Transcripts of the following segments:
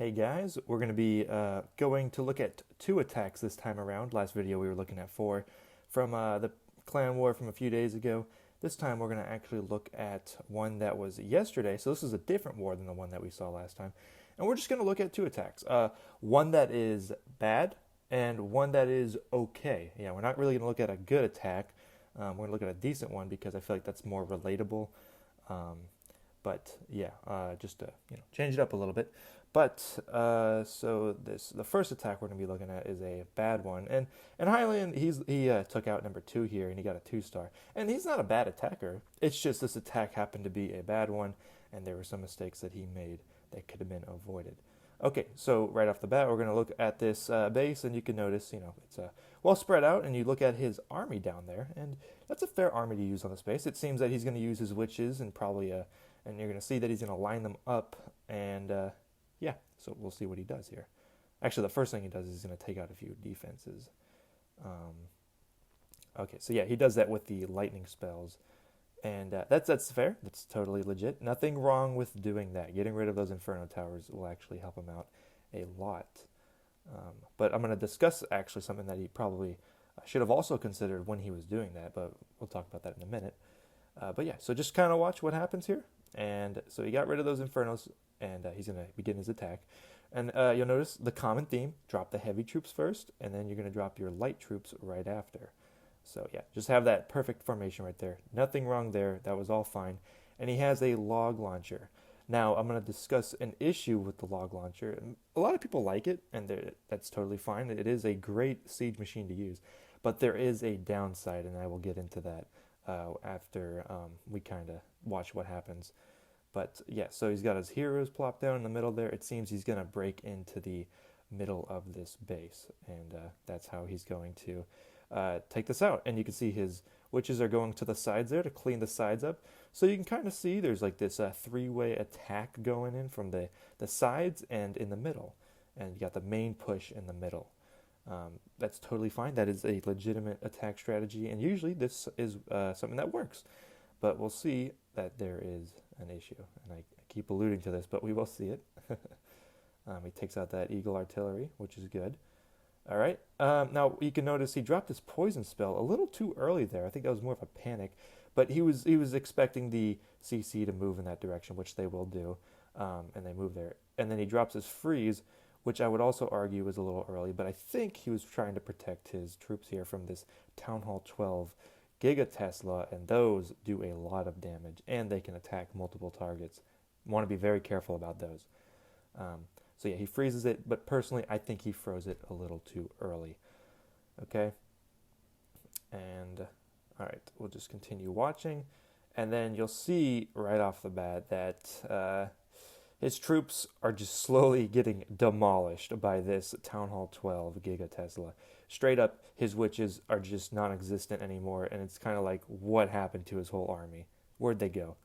Hey guys, we're going to be going to look at two attacks this time around. Last video we were looking at four from the clan war from a few days ago. This time we're going to actually look at one that was yesterday, so this is a different war than the one that we saw last time. And we're just going to look at two attacks. One that is bad and one that is okay. Yeah, we're not really going to look at a good attack. We're going to look at a decent one because I feel like that's more relatable. Um, but yeah, just to change it up a little bit. But so the first attack we're going to be looking at is a bad one, and Hylian he took out number 2 here, and he got a 2-star, and he's not a bad attacker. It's just this attack happened to be a bad one, and there were some mistakes that he made that could have been avoided. Okay, so right off the bat, we're going to look at this base, and you can notice, it's well spread out, and you look at his army down there, and that's a fair army to use on this base. It seems that he's going to use his witches and probably and you're going to see that he's going to line them up, and yeah, so we'll see what he does here. Actually, the first thing he does is he's going to take out a few defenses. Okay, so yeah, he does that with the lightning spells, and that's fair. That's totally legit. Nothing wrong with doing that. Getting rid of those Inferno Towers will actually help him out a lot. But I'm going to discuss actually something that he probably should have also considered when he was doing that, but we'll talk about that in a minute. But yeah, so just kind of watch what happens here. And so he got rid of those Infernos, and he's going to begin his attack. And you'll notice the common theme, drop the heavy troops first, and then you're going to drop your light troops right after. So yeah, just have that perfect formation right there. Nothing wrong there. That was all fine. And he has a log launcher. Now, I'm going to discuss an issue with the log launcher. A lot of people like it, and that's totally fine. It is a great siege machine to use. But there is a downside, and I will get into that after we kind of watch what happens. But yeah, so he's got his heroes plopped down in the middle there. It seems he's going to break into the middle of this base, and that's how he's going to take this out. And you can see his witches are going to the sides there to clean the sides up. So you can kind of see there's like this three-way attack going in from the sides and in the middle. And you got the main push in the middle. That's totally fine. That is a legitimate attack strategy, and usually this is something that works. But we'll see that there is an issue, and I keep alluding to this, but we will see it. He takes out that Eagle artillery, which is good. All right. Now you can notice he dropped his poison spell a little too early there. I think that was more of a panic, but he was expecting the CC to move in that direction, which they will do, and they move there. And then he drops his freeze, which I would also argue was a little early, but I think he was trying to protect his troops here from this Town Hall 12 Giga Tesla, and those do a lot of damage, and they can attack multiple targets. You want to be very careful about those. So yeah, he freezes it, but personally, I think he froze it a little too early. Okay? And, all right, we'll just continue watching, and then you'll see right off the bat that his troops are just slowly getting demolished by this Town Hall 12 Giga Tesla. Straight up, his witches are just non-existent anymore, and it's kind of like, what happened to his whole army? Where'd they go?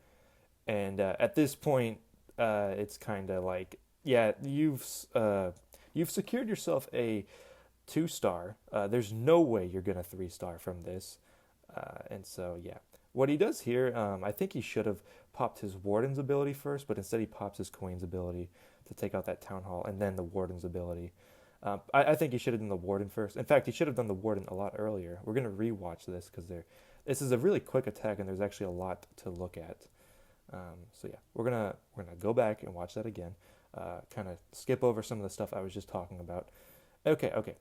And at this point, it's kind of like, yeah, you've secured yourself a 2-star. There's no way you're gonna 3-star from this, and so yeah. What he does here, I think he should have popped his Warden's ability first, but instead he pops his Queen's ability to take out that Town Hall, and then the Warden's ability. I think he should have done the Warden first. In fact, he should have done the Warden a lot earlier. We're going to rewatch this because this is a really quick attack, and there's actually a lot to look at. So yeah, we're gonna go back and watch that again. Kind of skip over some of the stuff I was just talking about. Okay.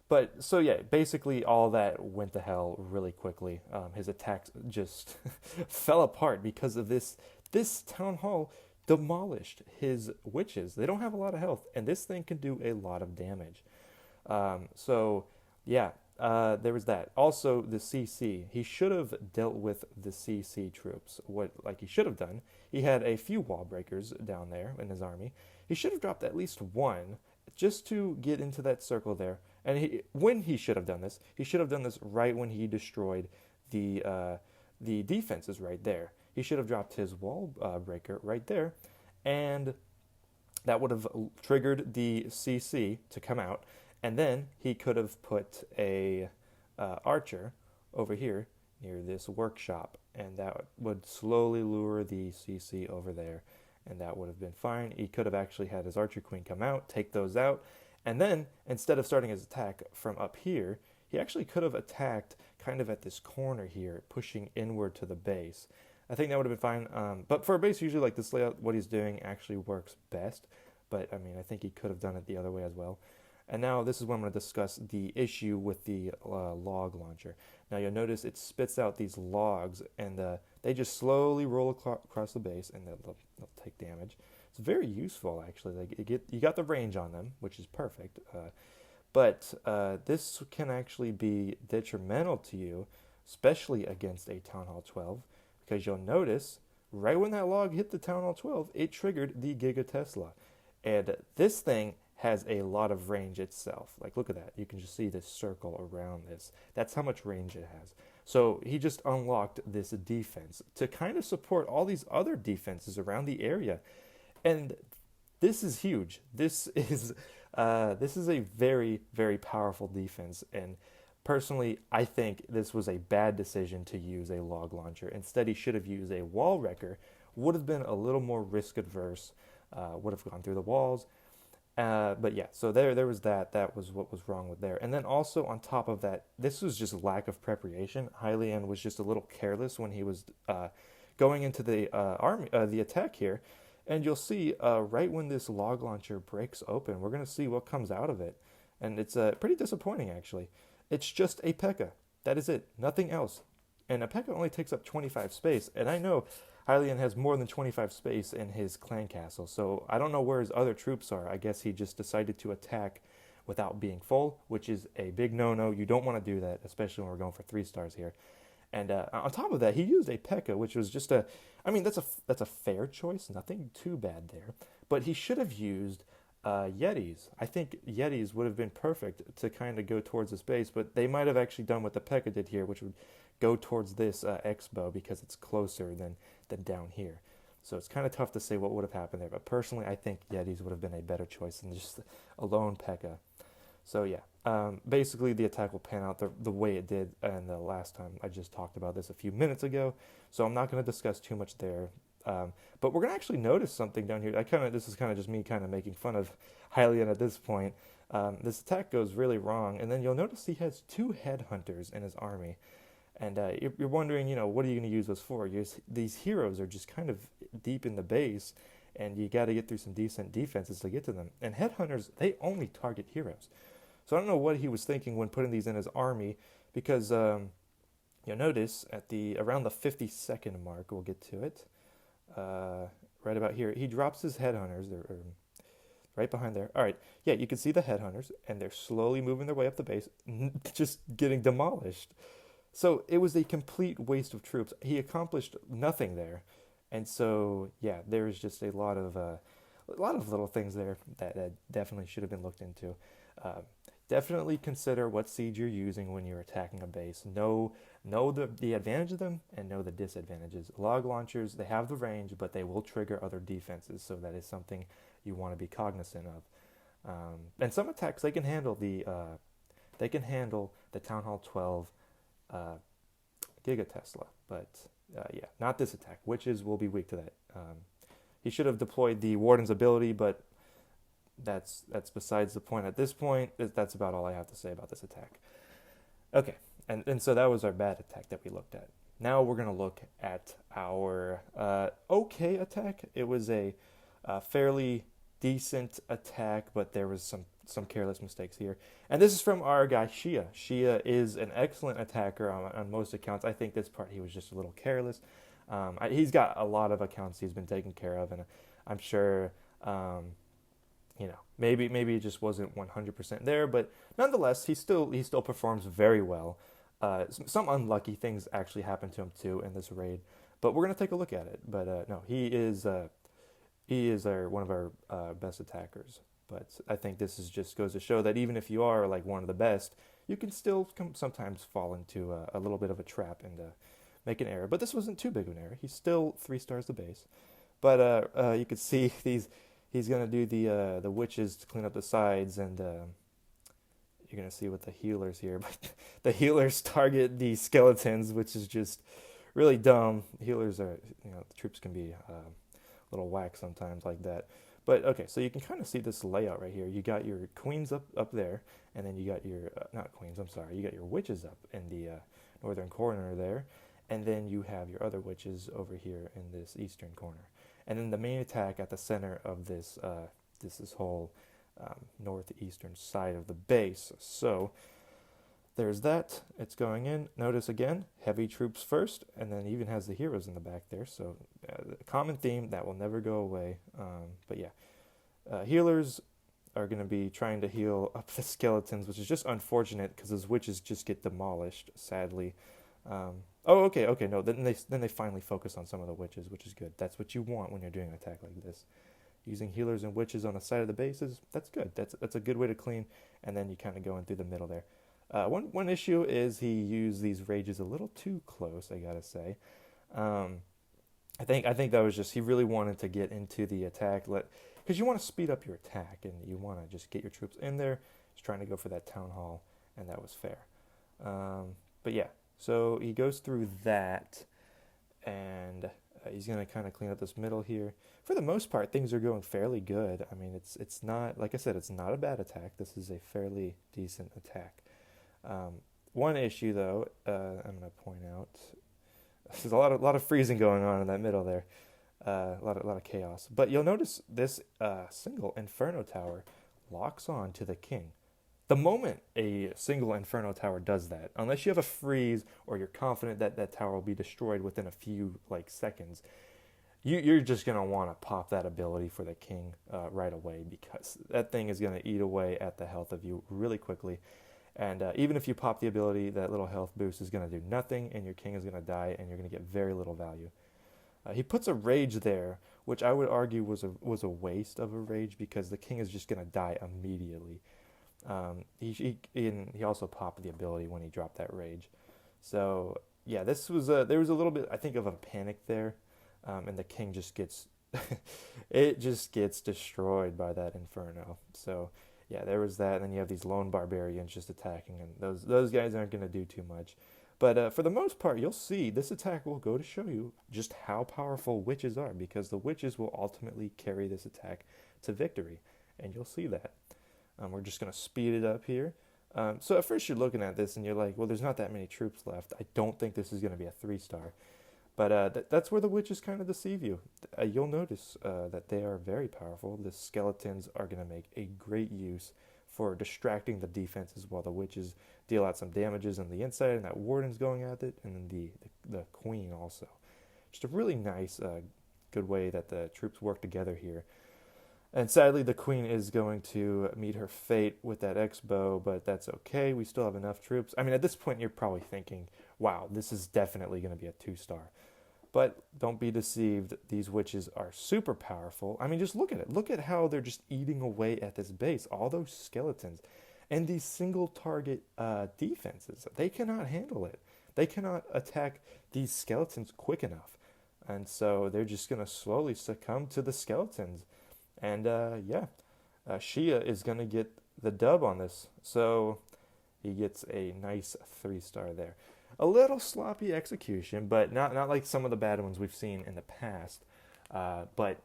But so yeah, basically all that went to hell really quickly. His attacks just fell apart because of this. This Town Hall demolished his witches. They don't have a lot of health, and this thing can do a lot of damage. So yeah, there was that. Also, the CC. He should have dealt with the CC troops. What like he should have done. He had a few wall breakers down there in his army. He should have dropped at least one just to get into that circle there. And when he should have done this, he should have done this right when he destroyed the defenses right there. He should have dropped his wall breaker right there, and that would have triggered the CC to come out, and then he could have put a archer over here near this workshop, and that would slowly lure the CC over there, and that would have been fine. He could have actually had his archer queen come out, take those out, and then instead of starting his attack from up here, he actually could have attacked kind of at this corner here, pushing inward to the base. I think that would have been fine. But for a base usually like this layout, what he's doing actually works best. But I mean, I think he could have done it the other way as well. And now this is when I'm going to discuss the issue with the log launcher. Now you'll notice it spits out these logs, and they just slowly roll across the base, and they'll take damage. It's very useful actually. Like you got the range on them, which is perfect. But this can actually be detrimental to you, especially against a Town Hall 12, because you'll notice right when that log hit the Town Hall 12, it triggered the Giga Tesla. And this thing has a lot of range itself. Like, look at that. You can just see this circle around this. That's how much range it has. So he just unlocked this defense to kind of support all these other defenses around the area. And this is huge. This is a very, very powerful defense. And personally, I think this was a bad decision to use a log launcher. Instead, he should have used a wall wrecker. Would have been a little more risk adverse. Would have gone through the walls. But yeah, so there was that. That was what was wrong with there. And then also on top of that, this was just lack of preparation. HylianJ was just a little careless when he was going into the the attack here. And you'll see right when this log launcher breaks open, we're going to see what comes out of it. And it's pretty disappointing, actually. It's just a P.E.K.K.A. That is it. Nothing else. And a P.E.K.K.A. only takes up 25 space. And I know HylianJ has more than 25 space in his clan castle. So I don't know where his other troops are. I guess he just decided to attack without being full, which is a big no-no. You don't want to do that, especially when we're going for 3 stars here. And on top of that, he used a P.E.K.K.A., which was just I mean, that's a fair choice. Nothing too bad there. But he should have used Yetis. I think Yetis would have been perfect to kind of go towards this base, but they might have actually done what the P.E.K.K.A. did here, which would go towards this X-bow because it's closer than down here. So it's kind of tough to say what would have happened there. But personally, I think Yetis would have been a better choice than just a lone P.E.K.K.A. So yeah, basically the attack will pan out the way it did and the last time. I just talked about this a few minutes ago, so I'm not going to discuss too much there. But we're going to actually notice something down here. This is kind of just me kind of making fun of HylianJ at this point. This attack goes really wrong, and then you'll notice he has 2 headhunters in his army. And you're wondering, what are you going to use those for? These heroes are just kind of deep in the base, and you got to get through some decent defenses to get to them. And headhunters, they only target heroes. So I don't know what he was thinking when putting these in his army, because you'll notice at around the 50-second mark, we'll get to it, right about here, he drops his headhunters. They're right behind there. All right, yeah, you can see the headhunters, and they're slowly moving their way up the base, just getting demolished. So it was a complete waste of troops. He accomplished nothing there, and so yeah, there's just a lot of little things there that definitely should have been looked into. Definitely consider what siege you're using when you're attacking a base. Know the advantage of them and know the disadvantages. Log launchers, they have the range, but they will trigger other defenses, so that is something you want to be cognizant of. And some attacks they can handle the Town Hall 12 Giga Tesla, but yeah, not this attack. Witches will be weak to that. He should have deployed the Warden's ability, but that's besides the point at this point. That's about all I have to say about this attack. Okay, and so that was our bad attack that we looked at. Now we're going to look at our okay attack. It was a fairly decent attack, but there was some careless mistakes here. And this is from our guy Shea. Shea is an excellent attacker on most accounts. I think this part he was just a little careless. He's got a lot of accounts he's been taking care of, and I'm sure maybe it just wasn't 100% there, but nonetheless, he still performs very well. Some unlucky things actually happened to him too in this raid, but we're gonna take a look at it. But no, he is one of our best attackers. But I think this just goes to show that even if you are like one of the best, you can still sometimes fall into a little bit of a trap and make an error. But this wasn't too big of an error. He's still 3 stars the base. But you could see he's going to do the witches to clean up the sides, and you're going to see with the healers here. But the healers target the skeletons, which is just really dumb. Healers are, the troops can be little whack sometimes like that. But okay, so you can kind of see this layout right here. You got your queens up there, and then you got your not queens. I'm sorry. You got your witches up in the northern corner there, and then you have your other witches over here in this eastern corner. And then the main attack at the center of this whole northeastern side of the base. So there's that. It's going in. Notice again, heavy troops first, and then even has the heroes in the back there. So a common theme that will never go away. But yeah, healers are going to be trying to heal up the skeletons, which is just unfortunate because those witches just get demolished, sadly. Okay. No, then they finally focus on some of the witches, which is good. That's what you want when you're doing an attack like this. Using healers and witches on the side of the bases, that's good. That's a good way to clean, and then you kind of go in through the middle there. One issue is he used these rages a little too close, I gotta say. I think that was just he really wanted to get into the attack, because you want to speed up your attack and you want to just get your troops in there. He's trying to go for that town hall, and that was fair. But yeah, so he goes through that, and he's gonna kind of clean up this middle here. For the most part, things are going fairly good. I mean, it's not, like I said, it's not a bad attack. This is a fairly decent attack. One issue, though, I'm going to point out, there's a lot of freezing going on in that middle there, a lot of chaos. But you'll notice this single Inferno Tower locks on to the king. The moment a single Inferno Tower does that, unless you have a freeze or you're confident that that tower will be destroyed within a few seconds, you're just going to want to pop that ability for the king right away, because that thing is going to eat away at the health of you really quickly. And even if you pop the ability, that little health boost is going to do nothing, and your king is going to die, and you're going to get very little value. He puts a rage there, which I would argue was a waste of a rage, because the king is just going to die immediately. He also popped the ability when he dropped that rage. So yeah, there was a little bit, I think, of a panic there, and the king just gets it just gets destroyed by that Inferno. So yeah, there was that, and then you have these lone barbarians just attacking, and those guys aren't going to do too much. But for the most part, you'll see this attack will go to show you just how powerful witches are, because the witches will ultimately carry this attack to victory, and you'll see that. We're just going to speed it up here. So at first you're looking at this, and you're like, well, there's not that many troops left. I don't think this is going to be a 3-star. But that's where the witches kind of deceive you. You'll notice that they are very powerful. The skeletons are going to make a great use for distracting the defenses, while the witches deal out some damages on the inside, and that warden's going at it, and then the queen also. Just a really nice, good way that the troops work together here. And sadly, the queen is going to meet her fate with that X-bow, but that's okay. We still have enough troops. I mean, at this point, you're probably thinking, wow, this is definitely going to be a 2-star. But don't be deceived. These witches are super powerful. I mean, just look at it. Look at how they're just eating away at this base. All those skeletons. And these single target defenses. They cannot handle it. They cannot attack these skeletons quick enough. And so they're just going to slowly succumb to the skeletons. And Shea is going to get the dub on this. So he gets a nice 3-star there. A little sloppy execution, but not like some of the bad ones we've seen in the past. But,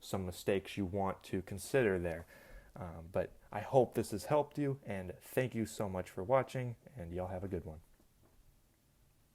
some mistakes you want to consider there. But I hope this has helped you, and thank you so much for watching, and y'all have a good one.